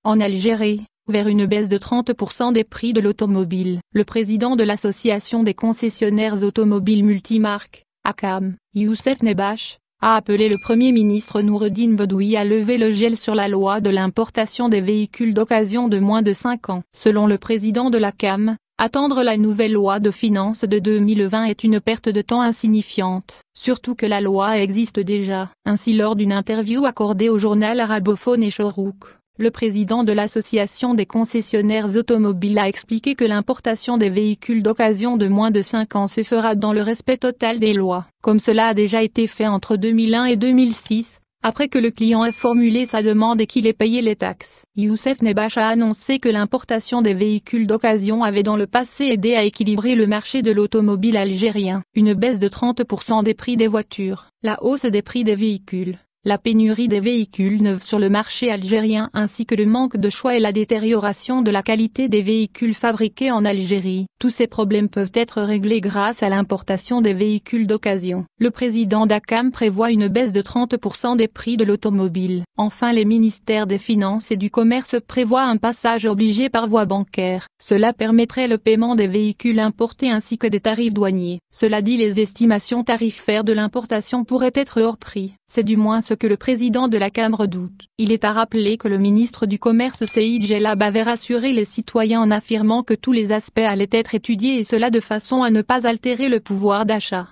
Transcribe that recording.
En Algérie, vers une baisse de 30% des prix de l'automobile. Le président de l'Association des concessionnaires automobiles multimarques, ACAM, Youssef Nebache, a appelé le Premier ministre Noureddine Bedoui à lever le gel sur la loi de l'importation des véhicules d'occasion de moins de 5 ans. Selon le président de l'ACAM, attendre la nouvelle loi de finances de 2020 est une perte de temps insignifiante, surtout que la loi existe déjà. Ainsi, lors d'une interview accordée au journal arabophone Chorouk, le président de l'Association des concessionnaires automobiles a expliqué que l'importation des véhicules d'occasion de moins de 5 ans se fera dans le respect total des lois, comme cela a déjà été fait entre 2001 et 2006, après que le client ait formulé sa demande et qu'il ait payé les taxes. Youssef Nebache a annoncé que l'importation des véhicules d'occasion avait dans le passé aidé à équilibrer le marché de l'automobile algérien. Une baisse de 30% des prix des voitures, la hausse des prix des véhicules, la pénurie des véhicules neufs sur le marché algérien ainsi que le manque de choix et la détérioration de la qualité des véhicules fabriqués en Algérie. Tous ces problèmes peuvent être réglés grâce à l'importation des véhicules d'occasion. Le président d'ACAM prévoit une baisse de 30% des prix de l'automobile. Enfin, les ministères des Finances et du Commerce prévoient un passage obligé par voie bancaire. Cela permettrait le paiement des véhicules importés ainsi que des tarifs douaniers. Cela dit, les estimations tarifaires de l'importation pourraient être hors prix. C'est du moins ce que le président de l'ACAM redoute. Il est à rappeler que le ministre du Commerce Seïd Jellab avait rassuré les citoyens en affirmant que tous les aspects allaient être étudiés et cela de façon à ne pas altérer le pouvoir d'achat.